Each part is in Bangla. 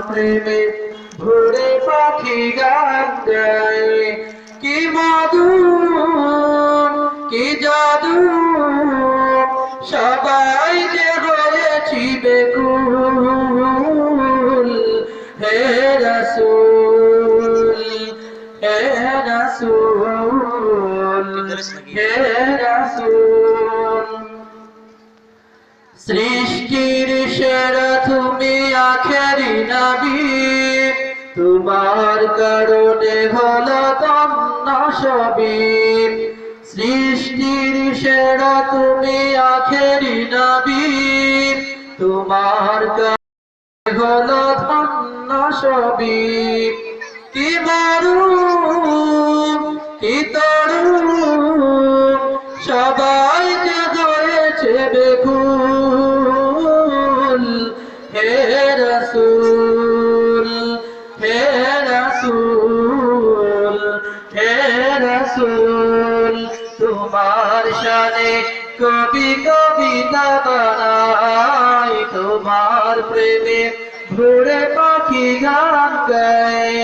প্রেমে ভোরে পাখি গান গায় কি মধু কি জাদু সবাই যে হয়েছি বেকুল হে রাসূল হে রাসূল হে রাসূল সৃষ্টির সেরা তুমি আখেরি নবী তোমার কারণে হলো ধন্য সবই সৃষ্টির সেরা তুমি আখেরি নবী তোমার কারণে হলো ধন্য সবই কি মরুম কি তরুণ সবাই যে হয়েছে বেকুল হে রাসূল হে রাসূল হে রাসূল তোমার শানে কবি কবিতা বানাই তোমার প্রেমে ভোরে পাখি গান গায়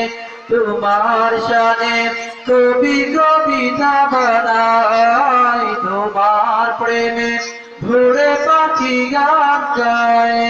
তোমার শানে কবি কবিতা বানাই তোমার প্রেমে ভোরে পাখি গান গায়